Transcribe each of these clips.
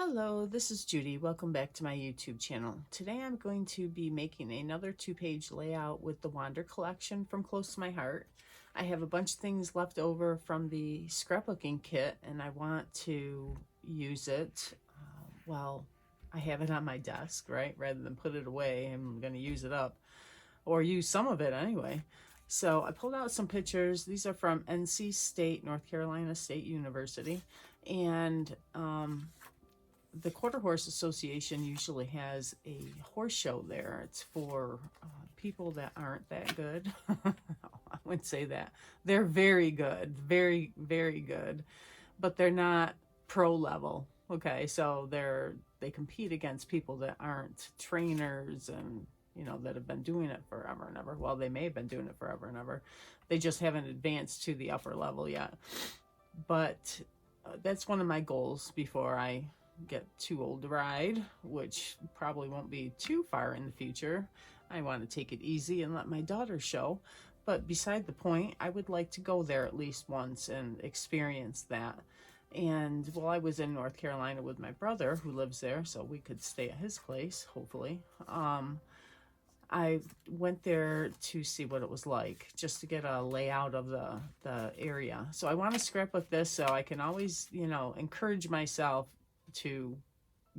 Hello, this is Judy. Welcome back to my YouTube channel. Today I'm going to be making another 2-page layout with the Wander collection from Close to My Heart. I have a bunch of things left over from the scrapbooking kit and I want to use it while I have it on my desk, right? Rather than put it away, I'm going to use it up or use some of it anyway. So I pulled out some pictures. These are from NC State, North Carolina State University. And the Quarter Horse Association usually has a horse show there. It's for people that aren't that good. I wouldn't say that. They're very good, very, very good, but they're not pro level. Okay, so they compete against people that aren't trainers and that have been doing it forever and ever. Well, they may have been doing it forever and ever. They just haven't advanced to the upper level yet. But that's one of my goals before I get too old to ride, which probably won't be too far in the future. I want to take it easy and let my daughter show. But beside the point, I would like to go there at least once and experience that. And while I was in North Carolina with my brother who lives there, so we could stay at his place, hopefully, I went there to see what it was like, just to get a layout of the area. So I want to scrapbook this so I can always, encourage myself to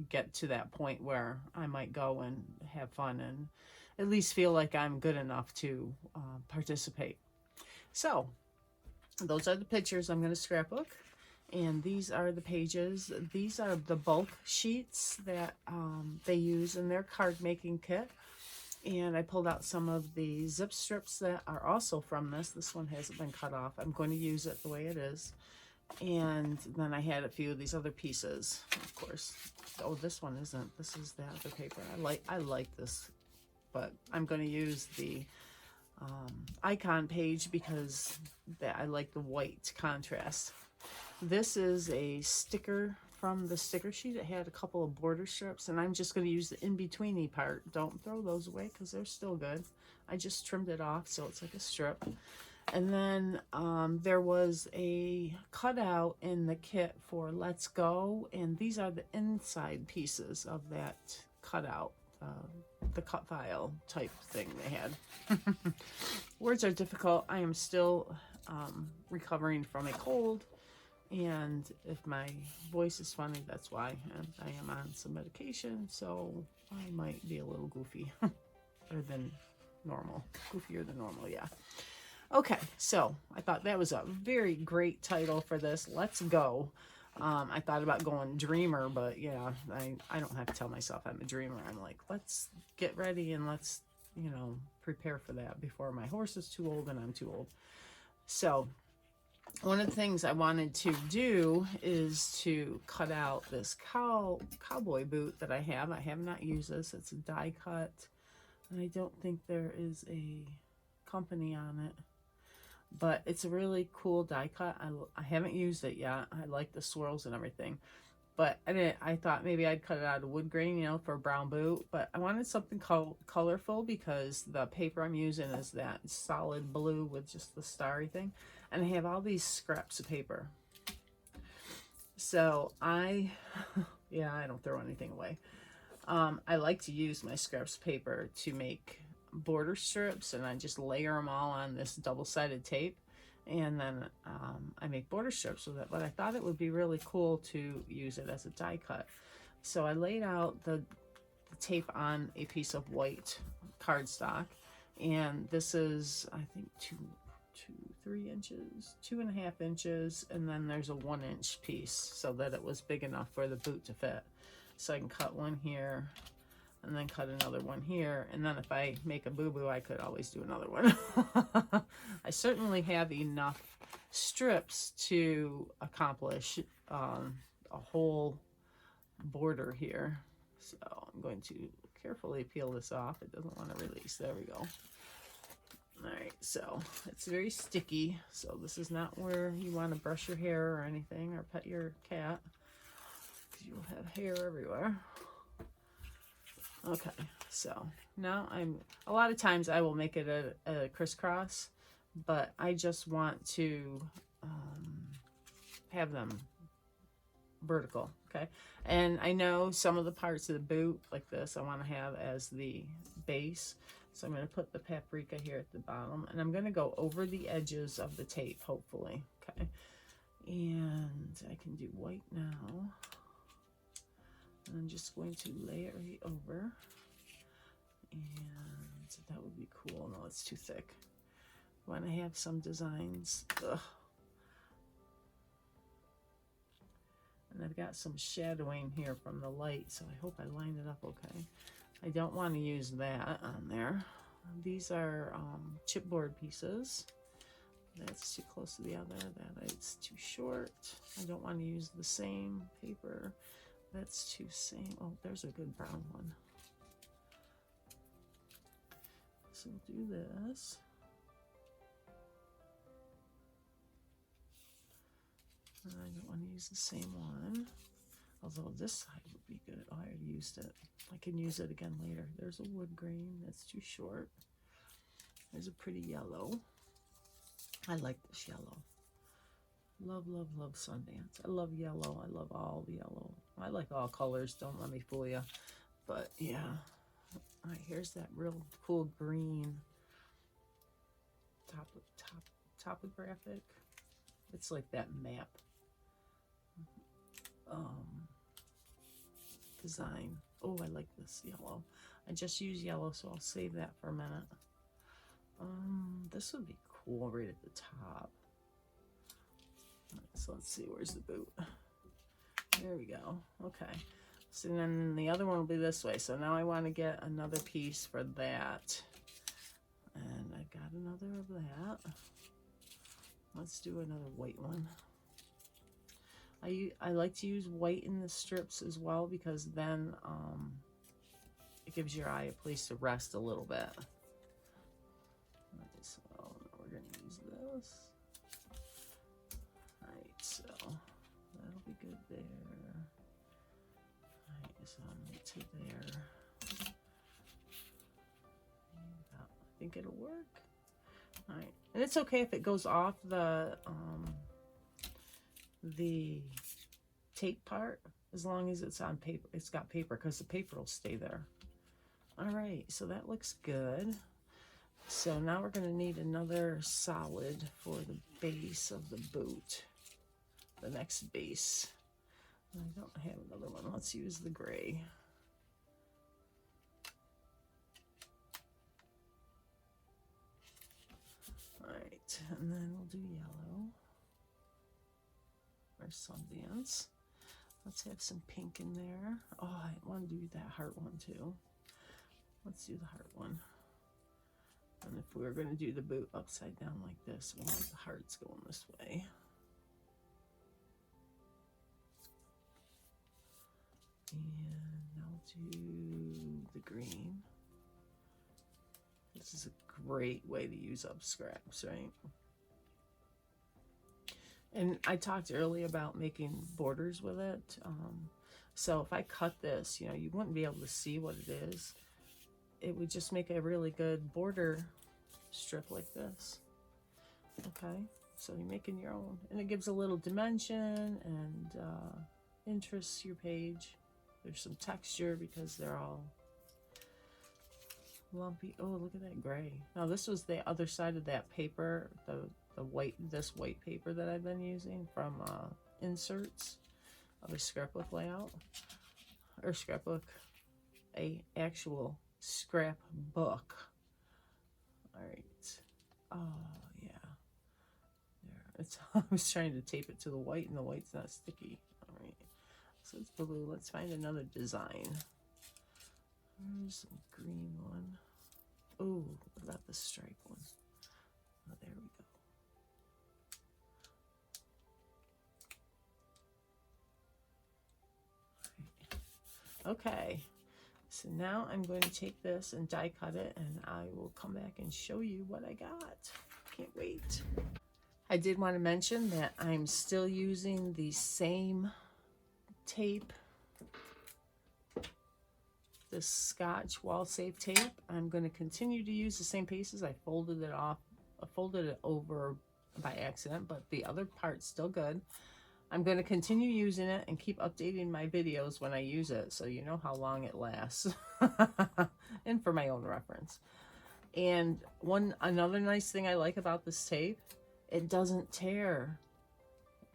get to that point where I might go and have fun and at least feel like I'm good enough to participate. So those are the pictures I'm going to scrapbook, and these are the pages. These are the bulk sheets that they use in their card making kit. And I pulled out some of the zip strips that are also from this. This one hasn't been cut off. I'm going to use it the way it is. And then I had a few of these other pieces, of course. Oh, this one isn't. This is the other paper. I like this, but I'm going to use the icon page because I like the white contrast. This is a sticker from the sticker sheet. It had a couple of border strips, and I'm just going to use the in-betweeny part. Don't throw those away because they're still good. I just trimmed it off so it's like a strip. And then there was a cutout in the kit for Let's Go, and these are the inside pieces of that cutout, the cut file type thing they had. Words are difficult. I am still recovering from a cold, and if my voice is funny, that's why. And I am on some medication, so I might be a little goofy, or than normal. Goofier than normal, yeah. Okay, so I thought that was a very great title for this. Let's Go. I thought about going dreamer, but yeah, I don't have to tell myself I'm a dreamer. I'm like, let's get ready and let's, prepare for that before my horse is too old and I'm too old. So one of the things I wanted to do is to cut out this cowboy boot that I have. I have not used this. It's a die cut, and I don't think there is a company on it. But it's a really cool die cut. I haven't used it yet. I like the swirls and everything. But I thought maybe I'd cut it out of wood grain, for a brown boot. But I wanted something colorful because the paper I'm using is that solid blue with just the starry thing. And I have all these scraps of paper. So I don't throw anything away. I like to use my scraps of paper to make border strips, and I just layer them all on this double-sided tape, and then I make border strips with it. But I thought it would be really cool to use it as a die cut, so I laid out the tape on a piece of white cardstock, and this is, I think, 3 inches, 2.5 inches, and then there's a 1-inch piece so that it was big enough for the boot to fit. So I can cut one here and then cut another one here, and then if I make a boo-boo, I could always do another one. I certainly have enough strips to accomplish a whole border here. So I'm going to carefully peel this off. It doesn't want to release. There we go. Alright, so it's very sticky, so this is not where you want to brush your hair or anything, or pet your cat, because you'll have hair everywhere. Okay, so now a lot of times I will make it a crisscross, but I just want to have them vertical, okay? And I know some of the parts of the boot, like this, I want to have as the base. So I'm going to put the paprika here at the bottom, and I'm going to go over the edges of the tape, hopefully, okay? And I can do white now. And I'm just going to lay it right over. And that would be cool. No, it's too thick. When I have some designs, and I've got some shadowing here from the light, so I hope I lined it up okay. I don't want to use that on there. These are chipboard pieces. That's too close to the other. That's too short. I don't want to use the same paper. That's too same. Oh, there's a good brown one. So we'll do this. I don't want to use the same one. Although this side would be good. Oh, I already used it. I can use it again later. There's a wood grain. That's too short. There's a pretty yellow. I like this yellow. Love, love, love Sundance. I love yellow. I love all the yellow. I like all colors. Don't let me fool you. But yeah. All right, here's that real cool green topographic. It's like that map design. Oh, I like this yellow. I just use yellow, so I'll save that for a minute. This would be cool right at the top. All right, so let's see, where's the boot? There we go. Okay. So then the other one will be this way. So now I want to get another piece for that. And I got another of that. Let's do another white one. I like to use white in the strips as well, because then it gives your eye a place to rest a little bit. Alright, so we're going to use this. Alright, so that'll be good there. Alright, so I'm right to there. I think it'll work. Alright, and it's okay if it goes off the tape part, as long as it's on paper. It's got paper, because the paper will stay there. Alright, so that looks good. So now we're going to need another solid for the base of the boot. The next base. I don't have another one. Let's use the gray. Alright, and then we'll do yellow. Or Sundance. Let's have some pink in there. Oh, I want to do that heart one too. Let's do the heart one. And if we were going to do the boot upside down like this, we'll have the hearts going this way. And I'll do the green. This is a great way to use up scraps, right? And I talked earlier about making borders with it. So if I cut this, you know, you wouldn't be able to see what it is. It would just make a really good border strip like this. Okay, so you're making your own. And it gives a little dimension and interests your page. There's some texture because they're all lumpy. Oh, look at that gray. Now this was the other side of that paper, the white, this white paper that I've been using from inserts of a scrapbook layout, or scrapbook, a actual scrapbook. All right. Oh yeah. There. It's. I was trying to tape it to the white, and the white's not sticky. All right. So it's blue. Let's find another design. There's some green one. Oh, what about the stripe one? Oh, there we go. Okay, so now I'm going to take this and die cut it, and I will come back and show you what I got. Can't wait. I did want to mention that I'm still using the same tape, this Scotch wall safe tape. I'm going to continue to use the same pieces. I folded it off, I folded it over by accident, but the other part's still good. I'm going to continue using it and keep updating my videos when I use it, so you know how long it lasts. And for my own reference. And another nice thing I like about this tape, it doesn't tear,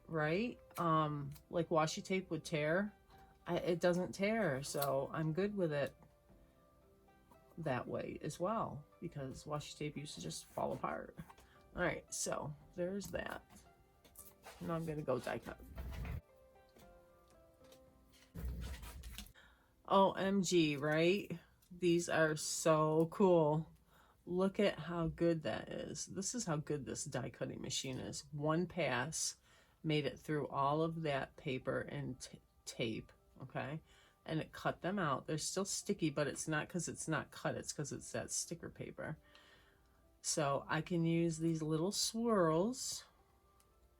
right? Like washi tape would tear. It doesn't tear, so I'm good with it that way as well, because washi tape used to just fall apart. All right, so there's that. Now I'm gonna go die cut. OMG, right? These are so cool. Look at how good that is. This is how good this die cutting machine is. One pass made it through all of that paper and tape, okay? And it cut them out. They're still sticky, but it's not because it's not cut. It's because it's that sticker paper. So I can use these little swirls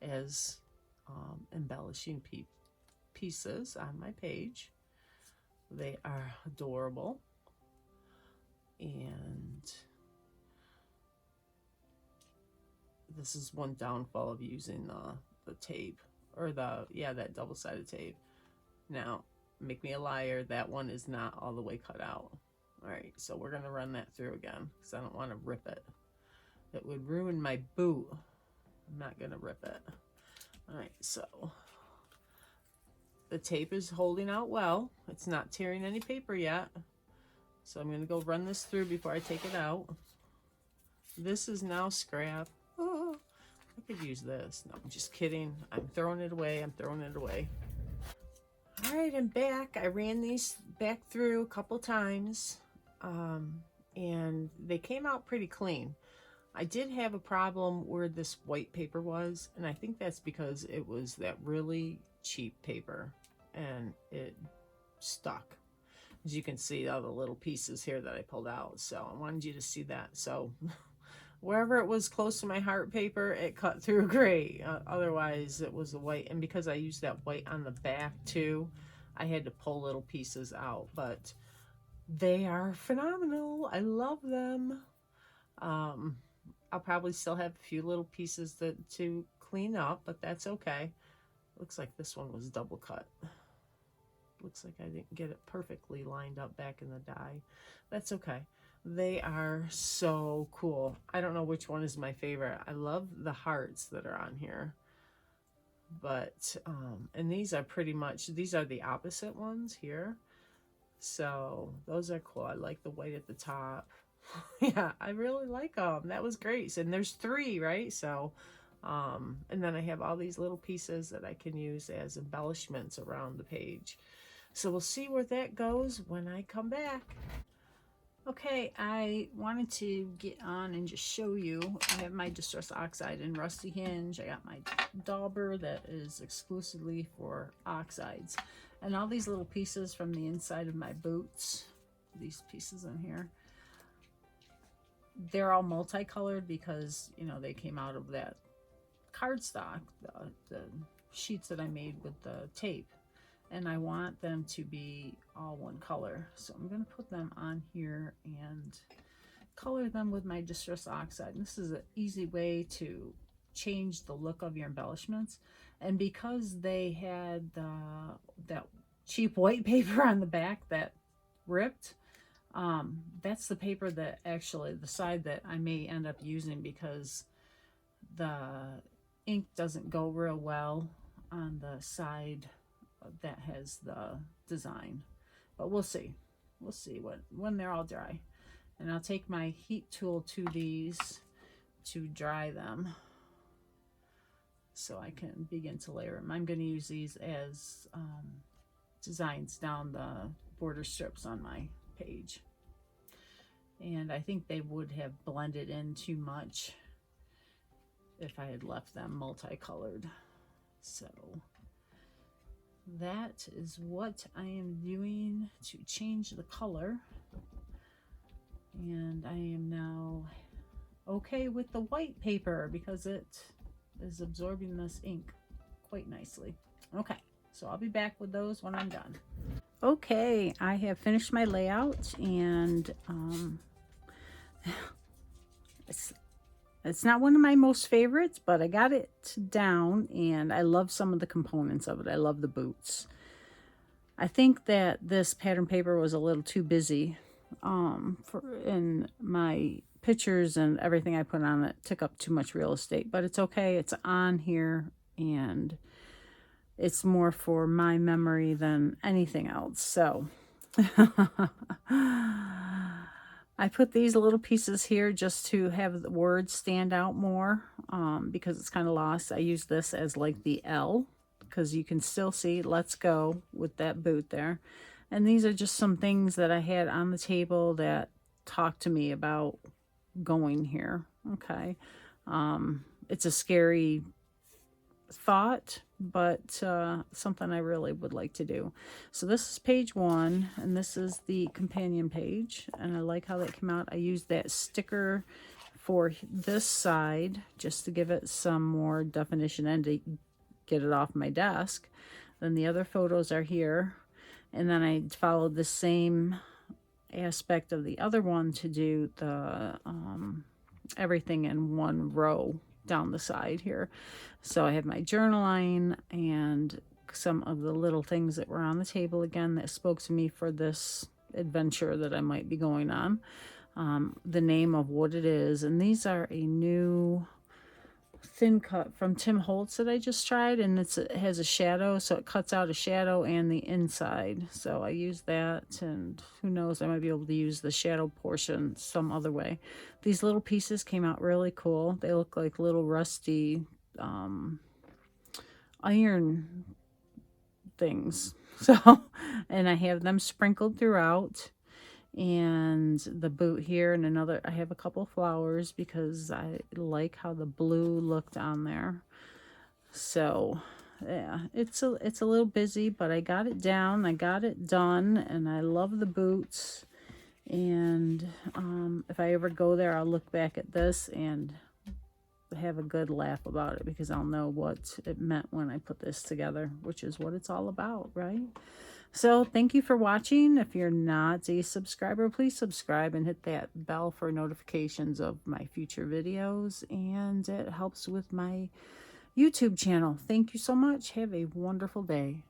as embellishing pieces on my page. They are adorable. And this is one downfall of using the tape, or that double-sided tape. Now, make me a liar, that one is not all the way cut out. All right, so we're gonna run that through again because I don't want to rip it. It would ruin my boot. I'm not gonna rip it. All right, so the tape is holding out well. It's not tearing any paper yet. So I'm gonna go run this through before I take it out. This is now scrap. Oh, I could use this. No, I'm just kidding. I'm throwing it away. I'm throwing it away. All right, I'm back. I ran these back through a couple times, and they came out pretty clean. I did have a problem where this white paper was, and I think that's because it was that really cheap paper, and it stuck. As you can see, all the little pieces here that I pulled out. So I wanted you to see that. So wherever it was close to my heart paper, it cut through great. Otherwise, it was a white. And because I used that white on the back too, I had to pull little pieces out. But they are phenomenal. I love them. I'll probably still have a few little pieces to clean up, but that's okay. Looks like this one was double cut. Looks like I didn't get it perfectly lined up back in the die. That's okay. They are so cool. I don't know which one is my favorite. I love the hearts that are on here. But, and these are pretty much, these are the opposite ones here. So those are cool. I like the white at the top. Yeah, I really like them. That was great. And there's 3, right? So, and then I have all these little pieces that I can use as embellishments around the page. So we'll see where that goes when I come back. Okay, I wanted to get on and just show you. I have my Distress Oxide and Rusty Hinge. I got my dauber that is exclusively for oxides. And all these little pieces from the inside of my boots, these pieces in here, they're all multicolored because, you know, they came out of that cardstock, the sheets that I made with the tape. And I want them to be all one color. So I'm going to put them on here and color them with my Distress Oxide. And this is an easy way to change the look of your embellishments. And because they had that cheap white paper on the back that ripped, that's the paper that actually, the side that I may end up using because the ink doesn't go real well on the side that has the design. But we'll see. We'll see when they're all dry. And I'll take my heat tool to these to dry them so I can begin to layer them. I'm going to use these as designs down the border strips on my page. And I think they would have blended in too much if I had left them multicolored. So that is what I am doing to change the color. And I am now okay with the white paper because it is absorbing this ink quite nicely. Okay, so I'll be back with those when I'm done. Okay, I have finished my layout, and It's not one of my most favorites, but I got it down, and I love some of the components of it. I love the boots. I think that this pattern paper was a little too busy in my pictures, and everything I put on it took up too much real estate, but it's okay. It's on here, and it's more for my memory than anything else. So I put these little pieces here just to have the words stand out more because it's kind of lost. I use this as like the L, because you can still see let's go with that boot there. And these are just some things that I had on the table that talked to me about going here. Okay. It's a scary thought, but something I really would like to do. So this is page 1, and this is the companion page, and I like how that came out. I used that sticker for this side just to give it some more definition and to get it off my desk. Then the other photos are here, and then I followed the same aspect of the other one to do the everything in one row down the side here. So I have my journal line and some of the little things that were on the table again that spoke to me for this adventure that I might be going on. The name of what it is, and these are a new thin cut from Tim Holtz that I just tried, and it has a shadow, so it cuts out a shadow and the inside. So I use that, and who knows, I might be able to use the shadow portion some other way. These little pieces came out really cool. They look like little rusty iron things. So, and I have them sprinkled throughout. And the boot here, and another, I have a couple flowers because I like how the blue looked on there. So yeah, it's a little busy, but I got it down, I got it done, and I love the boots. And if I ever go there, I'll look back at this and have a good laugh about it, because I'll know what it meant when I put this together, which is what it's all about, right? So thank you for watching. If you're not a subscriber, please subscribe and hit that bell for notifications of my future videos, and it helps with my YouTube channel. Thank you so much. Have a wonderful day.